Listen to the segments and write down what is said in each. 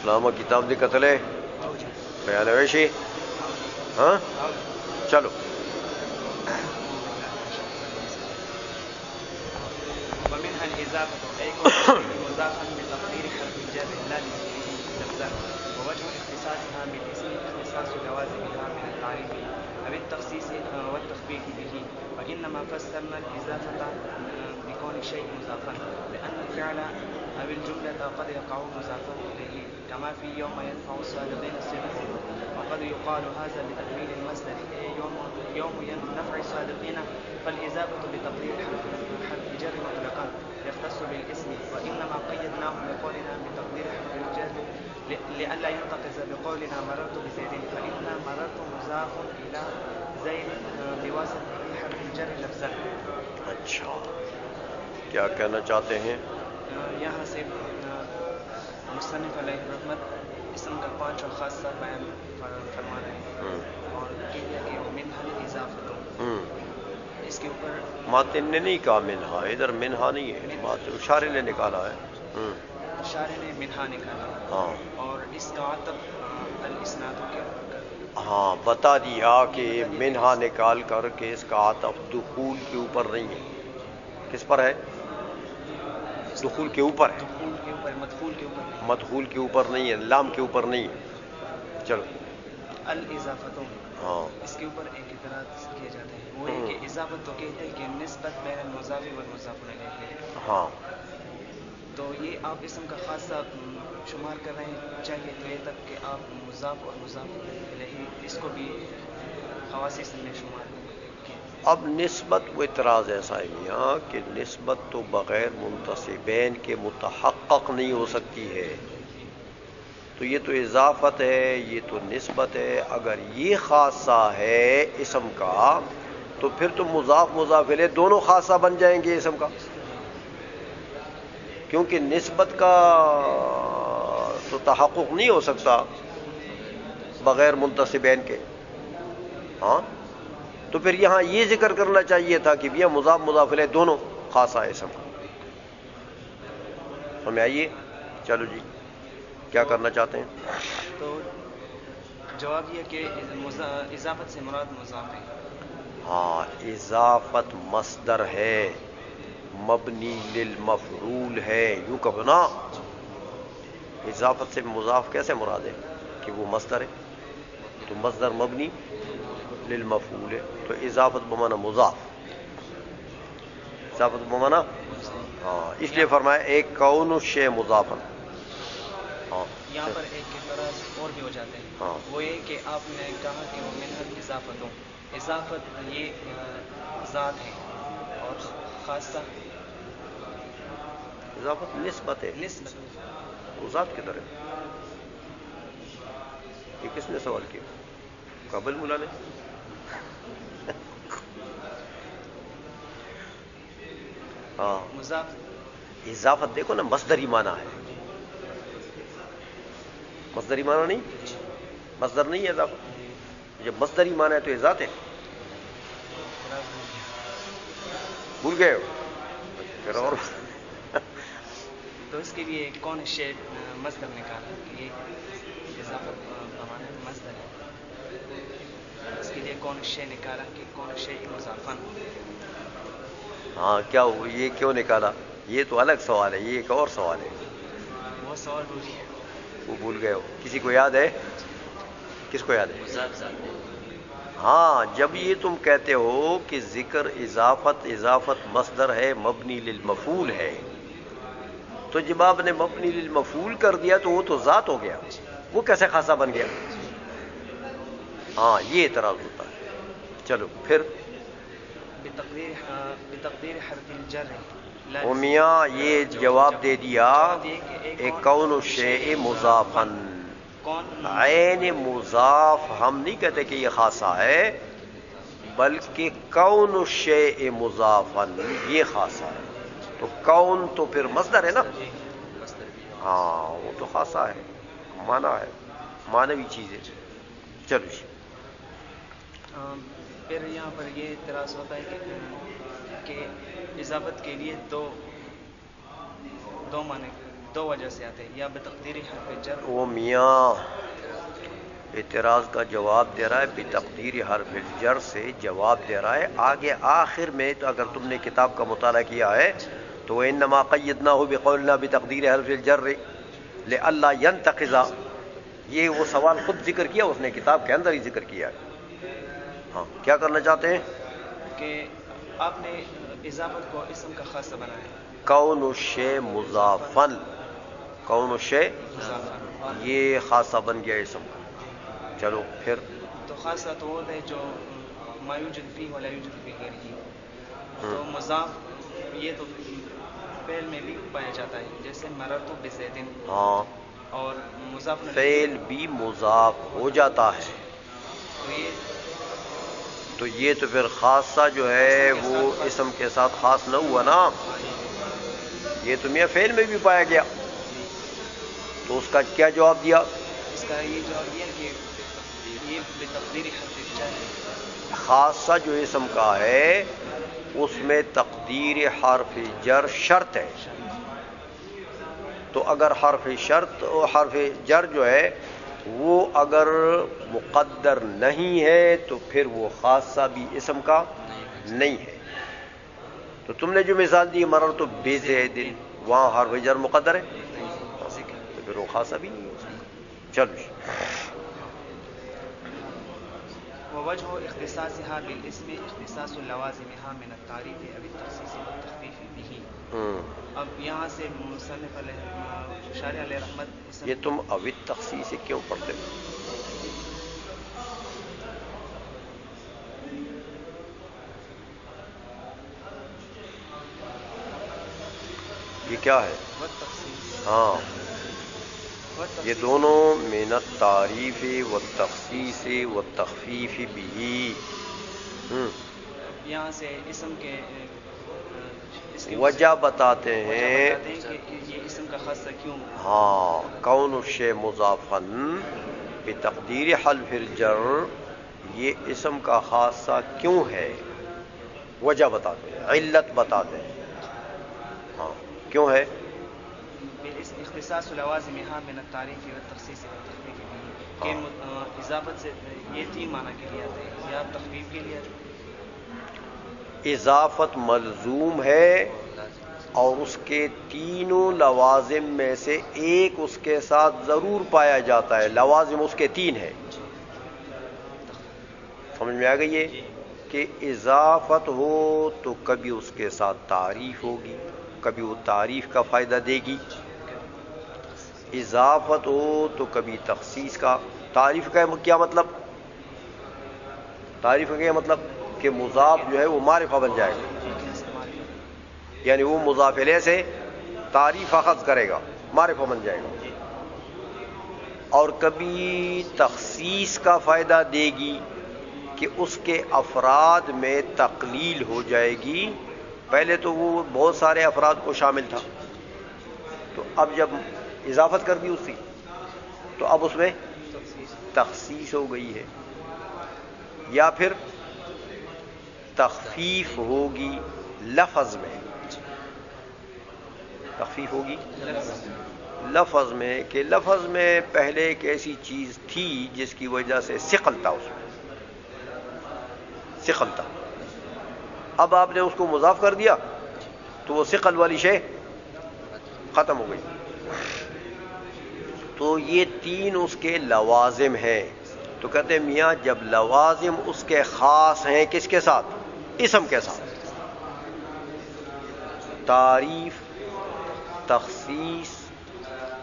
اسلام کتاب دی قتلے بیان ویشی ہاں چلو ومنها الإضافة أي كون الشيء مضافا بتقدير حرف الجر لا لاسمه لفظا ووجه اختصاصها بالاسم اختصاص لوازمها من التعريف أو التخصيص والتخفيف به وإنما فسرنا الإضافة بكون الشيء مضافا لأن الفعل أو الجملة قد يقع مضافا إليه كما في يوم ينفع الصادقين صدقهم وقد يقال هذا لتكميل المصدر يوم نفع الصادقين فالإضافة بتقدير حرف الجر مطلقا يختص بالاسم وإنما قيدناه بقولنا بتقدير حرف الجر لئلا ينتقص بقولنا مررت بزيد فإن مررت مضاف إلى زيد بواسطة حرف الجر لفظا. اچھا کیا کہنا چاہتے ہیں؟ یہاں سے مصنف علیہ رحمت اسم کا 5 خاصہ بیان فرما رہے ہیں اور کہتے ہیں کہ منہا الاضافۃ اس کے اوپر ماتن نے نہیں کہا منہا، ادھر منہا نہیں ہے، اشارے نے نکالا ہے، اشارے نے منہا نکالا ہاں اور اس کا عطف الاسناد کے اوپر ہاں بتا دیا کہ منہا نکال کر کے اس کا عطف دخول کے اوپر نہیں ہے، کس پر ہے؟ دخول کے اوپر ہے، دخول کے اوپر مدخول کے اوپر مدخول کے اوپر نہیں ہے، لام کے اوپر نہیں ہے. چلو الاضافۃ ہاں اس کے اوپر ایک اعتراض کیے جاتے ہیں وہ ہے کہ اضافت تو کہتے ہیں کہ نسبت بین المضاف والمضاف الیہ ہے ہاں تو یہ آپ اسم کا خاصہ شمار کر رہے ہیں چاہیے تو یہ تک کہ آپ مضاف اور مضاف الیہ اس کو بھی خواص میں شمار کیے. اب نسبت و اعتراض ایسا ہے میاں کہ نسبت تو بغیر منتصبین کے متحقق نہیں ہو سکتی ہے، تو یہ تو اضافت ہے، یہ تو نسبت ہے. اگر یہ خاصہ ہے اسم کا تو پھر تو مضاف مضاف الیہ دونوں خاصہ بن جائیں گے اسم کا، کیونکہ نسبت کا تو تحقق نہیں ہو سکتا بغیر منتصبین کے. ہاں تو پھر یہاں یہ ذکر کرنا چاہیے تھا کہ یہ مضاف مضاف الیہ دونوں خاصہ ہے اسم کا. ہمیں آئیے چلو جی کیا کرنا چاہتے ہیں؟ تو جواب یہ کہ اضافت سے مراد مضاف ہے. ہاں اضافت مصدر ہے، مبنی للمفعول ہے، یوں کہو نا. اضافت سے مضاف کیسے مراد ہے کہ وہ مصدر ہے، تو مصدر مبنی للمفعول ہے، تو اضافت بمعنی مضاف، اضافت بمعنی ہاں اس لیے فرمایا ایک کون الشیء مضافا. ہاں یہاں پر ایک اعتراض اور بھی ہو جاتے ہیں ہاں وہ یہ کہ آپ نے کہا کہ وہ منہا الاضافتوں اضافت یہ ذات ہے اور خاصہ اضافت نسبت ہے، نسبت. وہ ذات کی طرف. یہ کس نے سوال کیا؟ قابل مولا نے. ہاں مضاف اضافت دیکھو نا مصدری معنی ہے، مصدری معنی نہیں، مصدر نہیں ہے اضافت. جب مصدری معنی ہے تو یہ ذات ہے. بھول گئے ہو پھر اور تو اس کے لیے کون شے مصدر نکالا کہ یہ اضافت بمعنی مصدر ہے، اس کے لیے کون شے نکالا کہ کون شے مضافن. ہاں کیا ہو یہ کیوں نکالا؟ یہ تو الگ سوال ہے، یہ ایک اور سوال ہے، وہ سوال بھول گیا. وہ بھول گئے ہو. کسی کو یاد ہے؟ کس کو یاد ہے؟ ہاں جب یہ تم کہتے ہو کہ ذکر اضافت مصدر ہے مبنی للمفعول ہے، تو جب آپ نے مبنی للمفعول کر دیا تو وہ تو ذات ہو گیا، وہ کیسے خاصہ بن گیا؟ ہاں یہ اعتراض ہوتا ہے. چلو پھر بتقدیر حرف الجر او میاں یہ جواب دے دیا ایک کون الشیء مضافا. عین مضاف ہم نہیں کہتے کہ یہ خاصہ ہے، بلکہ کون الشیء مضافا یہ خاصہ ہے. تو کون تو پھر مصدر ہے نا، ہاں وہ تو خاصہ ہے، معنی ہے، معنوی چیز ہے. چلو جی پھر یہاں پر یہ اعتراض ہوتا ہے کہ اضافت کے لیے دو معنی دو وجہ سے آتے ہیں، یا بتقدیر حرف جر. وہ میاں اعتراض کا جواب دے رہا ہے، بتقدیر حرف الجر سے جواب دے رہا ہے. آگے آخر میں تو اگر تم نے کتاب کا مطالعہ کیا ہے تو انما قیدناہ بقولنا بتقدیر حرف الجر لئلا ينتقض، یہ وہ سوال خود ذکر کیا اس نے، کتاب کے اندر ہی ذکر کیا ہے. ہاں کیا کرنا چاہتے ہیں کہ آپ نے اضافت کو اسم کا خاصہ بنایا. کون الشیء مضافن، کون الشیء یہ خاصہ بن گیا اسم کا. چلو پھر تو خاصہ تو وہ ہے جو ما یوجد فیہ ولا یوجد فی غیرہ. تو مضاف یہ تو فعل میں بھی پایا جاتا ہے، جیسے مررت بزید. ہاں اور مضاف فعل بھی مضاف ہو جاتا ہے، تو یہ تو پھر خاصہ جو ہے وہ اسم کے ساتھ خاص نہ ہوا نا، یہ تو میاں فعل میں بھی پایا گیا. تو اس کا کیا جواب دیا؟ اس کا یہ جواب دیا کہ یہ بتقدیر حرف جر ہے. خاصہ جو اسم کا ہے اس میں تقدیر حرف جر شرط ہے. تو اگر حرف شرط اور حرف جر جو ہے وہ اگر مقدر نہیں ہے تو پھر وہ خاصہ بھی اسم کا نہیں ہے. تو تم نے جو مثال دی مررت بزید، وہاں حرف جر مقدر ہے تو پھر وہ خاصہ بھی نہیں ہے. چلو ووجه اختصاصها بالاسم اختصاص لوازمها من التعریف او التخصیص والتخفیف به. اب یہاں سے مصنف شارح علیہ رحمت یہ تم اوت تخصیص سے کیوں پڑھتے ہو؟ یہ کیا ہے؟ ہاں یہ دونوں من التعریف والتخصیص والتخفیف بھی. یہاں سے اسم کے وجہ بتاتے ہیں کہ یہ اسم کا خاصہ کیوں. ہاں کون الشیء مضافن بتقدیر حرف الجر، یہ اسم کا خاصہ کیوں ہے، وجہ بتاتے ہیں، علت بتاتے ہیں. ہاں کیوں ہے؟ اختصاص لوازمها من التعریف والتخصیص والتخفیف به، کہ اضافت سے یہ تین معنی کے لیے آتے ہیں، یا تخفیف کے لیے آتے ہیں. اضافت ملزوم ہے اور اس کے تینوں لوازم میں سے ایک اس کے ساتھ ضرور پایا جاتا ہے. لوازم اس کے تین ہیں، سمجھ میں آ گئی ہے کہ اضافت ہو تو کبھی اس کے ساتھ تعریف ہوگی، کبھی وہ تعریف کا فائدہ دے گی. اضافت ہو تو کبھی تخصیص کا. تعریف کا کیا مطلب؟ تعریف کا کیا مطلب کہ مضاف جو ہے وہ معرفہ بن جائے گا، یعنی وہ مضاف الیہ سے تعریف اخذ کرے گا، معرفہ بن جائے گا. اور کبھی تخصیص کا فائدہ دے گی کہ اس کے افراد میں تقلیل ہو جائے گی. پہلے تو وہ بہت سارے افراد کو شامل تھا، تو اب جب اضافت کر دی اس کی تو اب اس میں تخصیص ہو گئی ہے. یا پھر تخفیف ہوگی لفظ میں، تخفیف ہوگی لفظ میں کہ لفظ میں پہلے ایک ایسی چیز تھی جس کی وجہ سے ثقل تھا، اس میں ثقل تھا. اب آپ نے اس کو مضاف کر دیا تو وہ ثقل والی شے ختم ہو گئی. تو یہ تین اس کے لوازم ہیں. تو کہتے ہیں میاں جب لوازم اس کے خاص ہیں کس کے ساتھ؟ اسم کے ساتھ. تعریف، تخصیص،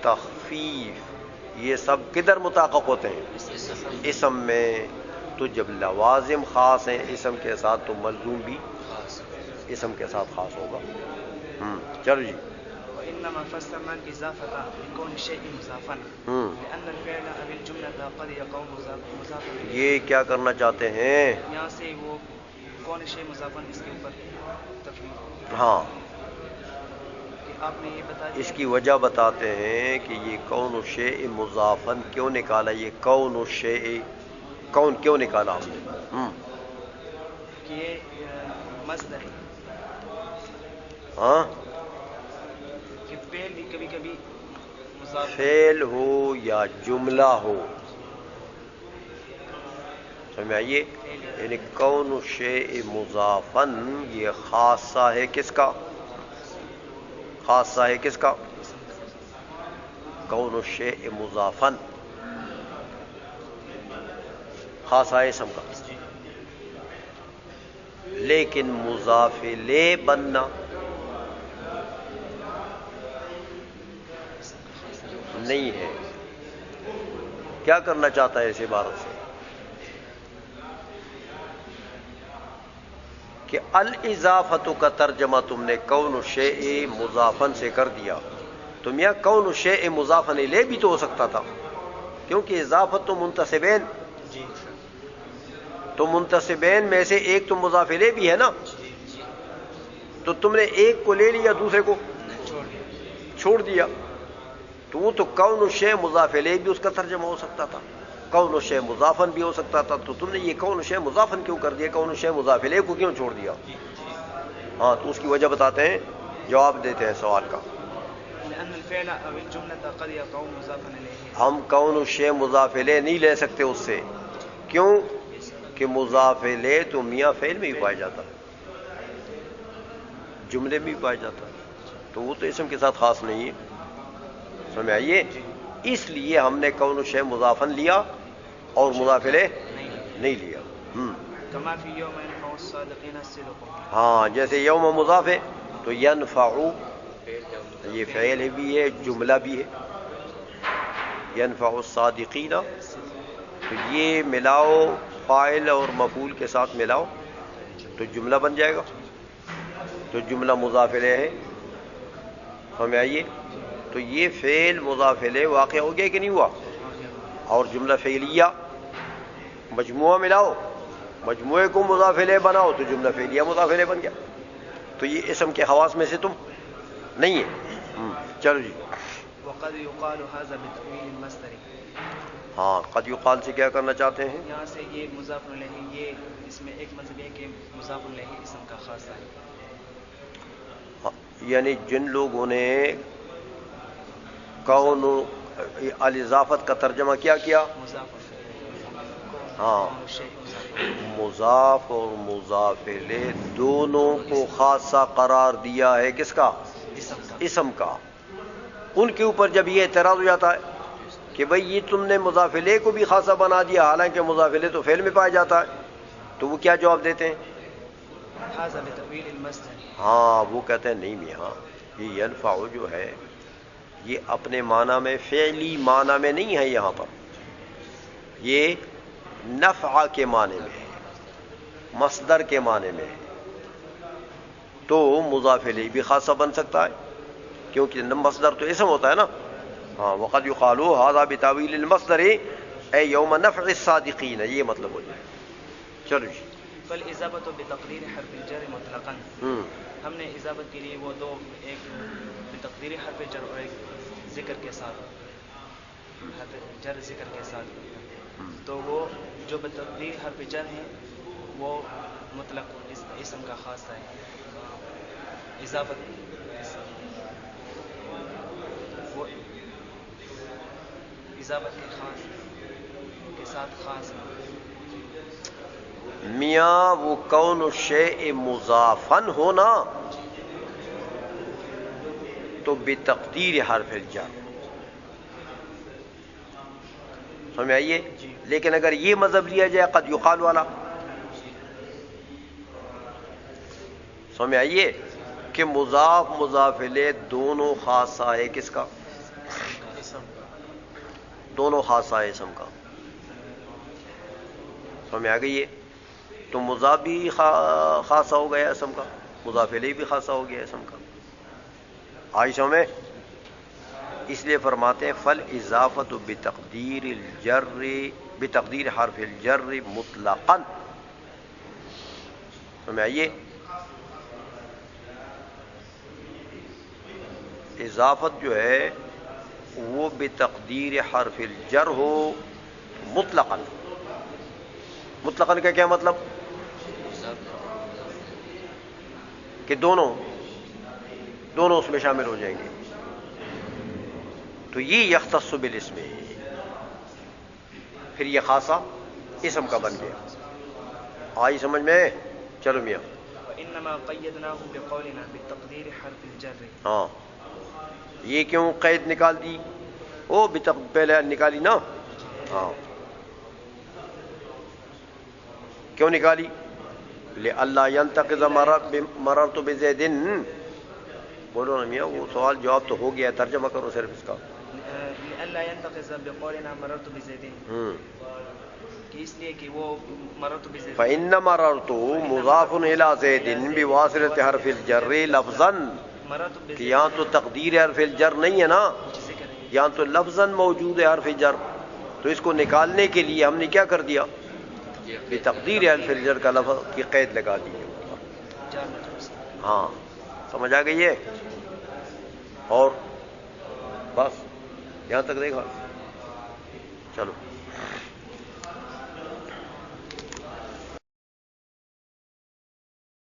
تخفیف یہ سب کدھر متحقق ہوتے ہیں؟ اسم میں. تو جب لوازم خاص ہیں اسم کے ساتھ تو ملزوم بھی اسم کے ساتھ خاص ہوگا. چلو جی. وإنما فسرنا الإضافة لكون الشيء مضافا لأن الفعل أو الجملة قد يكون مضافا. یہ کیا کرنا چاہتے ہیں؟ یہاں سے وہ کون الشيء مضافا اس کے اوپر تفریح. ہاں آپ نے یہ بتا دیا. اس کی وجہ بتاتے ہیں کہ یہ کون الشیء مضافن کیوں نکالا. یہ کون الشیء کون کیوں نکالا ہم نے؟ کہ یہ مصدر ہے. ہاں کہ فعل بھی کبھی کبھی فعل ہو یا جملہ ہو، سمجھ آئیے، یعنی کون شیء مضافن یہ خاصہ ہے کس کا؟ خاصہ ہے کس کا؟ کون شیء مضافن خاصہ ہے اسم کا، لیکن مضاف لے بننا نہیں ہے۔ کیا کرنا چاہتا ہے اس عبارت سے کہ الاضافت کا ترجمہ تم نے کون شیء مضافن سے کر دیا، تو میاں کون شیء مضافن الیہ بھی تو ہو سکتا تھا، کیونکہ اضافت تو منتسبین، تو منتسبین میں سے ایک تو مضاف الیہ بھی ہے نا، تو تم نے ایک کو لے لیا دوسرے کو چھوڑ دیا، تو وہ تو کون شیء مضاف الیہ بھی اس کا ترجمہ ہو سکتا تھا، کون شیء مضافن بھی ہو سکتا تھا، تو تم نے یہ کون شیء مضافن کیوں کر دیا، کون شیء مضاف الیہ کو کیوں چھوڑ دیا؟ ہاں تو اس کی وجہ بتاتے ہیں، جواب دیتے ہیں سوال کا۔ لأن الفعل أو الجملة قد يقع مضافا إليه، ہم کون شیء مضاف الیہ نہیں لے سکتے اس سے، کیوں کہ مضاف الیہ تو میاں فعل میں بھی پایا جاتا، جملے میں بھی پایا جاتا، تو وہ تو اسم کے ساتھ خاص نہیں ہے، سمجھ آئیے، اس لیے ہم نے کون شیء مضافن لیا اور مضاف الیہ نہیں لیا۔ كما في يوم ينفع الصادقين الصدق، ہاں جیسے یوم مضاف ہے تو ینفع یہ فعل بھی ہے جملہ بھی ہے، ینفع الصادقین تو یہ ملاؤ فاعل اور مفعول کے ساتھ ملاؤ تو جملہ بن جائے گا، تو جملہ مضاف الیہ ہے، سمجھ آئیے، تو یہ فعل مضاف الیہ واقع ہو گیا کہ نہیں ہوا، اور جملہ فعلیہ مجموعہ ملاؤ، مجموعے کو مضاف الیہ بناؤ تو جملہ فعلیہ مضاف الیہ بن گیا، تو یہ اسم کے خواص میں سے تم نہیں ہے۔ چلو جی، وقد يقال هذا بتأويل المصدر، ہاں قد یقال سے کیا کرنا چاہتے ہیں؟ یہاں سے یہ مضاف الیہ، یہ اس میں ایک مطلب ہے کہ مضاف الیہ اسم کا خاصہ ہے، یعنی جن لوگوں نے کون الاضافت کا ترجمہ کیا مضاف ہاں مضاف اور مضاف الیہ دونوں کو خاصہ قرار دیا ہے کس کا؟ اسم کا۔ ان کے اوپر جب یہ اعتراض ہو جاتا ہے کہ بھئی یہ تم نے مضاف الیہ کو بھی خاصہ بنا دیا حالانکہ مضاف الیہ تو فعل میں پایا جاتا ہے، تو وہ کیا جواب دیتے ہیں؟ هذا بتأويل المصدر، ہاں وہ کہتے ہیں نہیں میاں، یہ ینفع جو ہے یہ اپنے معنی میں فعلی معنی میں نہیں ہے، یہاں پر یہ نفع کے معنی میں ہے، مصدر کے معنی میں ہے، تو مضاف الیہ بھی خاصہ بن سکتا ہے کیونکہ مصدر تو اسم ہوتا ہے نا۔ ہاں وقد یقال ھذا بتاویل المصدر اے یوم نفع الصادقین، یہ مطلب ہو جائے۔ چلو جی، فالاضافة بتقدیر حرف الجر مطلقا، ہم نے اضافت کے لیے وہ دو، ایک بتقدیر حرف جر اور ایک ذکر کے ساتھ، حرف جر ذکر کے ساتھ، تو وہ جو بتقدیر حرف جر ہیں وہ مطلق اسم کا خاصہ ہے، اضافت وہ اضافت کے خاص کے ساتھ خاص ہے۔ میاں وہ کون شیء مضافن ہونا تو بتقدیر حرف الجر، سمجھ آئیے، لیکن اگر یہ مذہب لیا جائے قد یقال والا، سمجھ آئیے کہ مضاف مضاف الیہ دونوں خاصہ ہے کس کا؟ دونوں خاصہ ہے اسم کا، سمجھ آ گئی ہے، تو مضاف بھی خاصہ ہو گیا اسم کا، مضاف الیہ بھی خاصہ ہو گیا اسم کا، آئی سمجھ؟ اس لیے فرماتے ہیں فالاضافۃ بتقدیر الجر بتقدیر حرف الجر مطلقا، سمجھ آئیے، اضافت جو ہے وہ بتقدیر حرف الجر ہو مطلقا، مطلقاً کا کیا مطلب کہ دونوں اس میں شامل ہو جائیں گے، تو یہ یختص بالاسم، پھر یہ خاصہ اسم کا بن گیا. آئی سمجھ میں؟ چلو میاں. وإنما قيدناه بقولنا بالتقدير حرف الجر. ہاں یہ کیوں قید نکال دی؟ او پہلے نکالی نا. ہاں کیوں نکالی؟ لئلا ينتقض مررت بزید. بولو نا میاں، وہ سوال جواب تو ہو گیا، ترجمہ کرو صرف اس کا. لئلا ينتقض بقولنا مررت بزید، کہ اس لیے کہ وہ مررت بزید. فإن مررت مضاف إلى زید بواسطة حرف الجر لفظا. مررت کہ بزید یہاں تو تقدیر حرف الجر نہیں ہے نا، ذکر ہے. یہاں تو لفظاً موجود ہے حرف جر، تو اس کو نکالنے کے لیے ہم نے کیا کر دیا؟ بتقدیر حرف الجر کا لفظ کی قید لگا دی. جار مجرور سے. ہاں سمجھ آ گئی ہے؟ اور بس یہاں تک دیکھا. چلو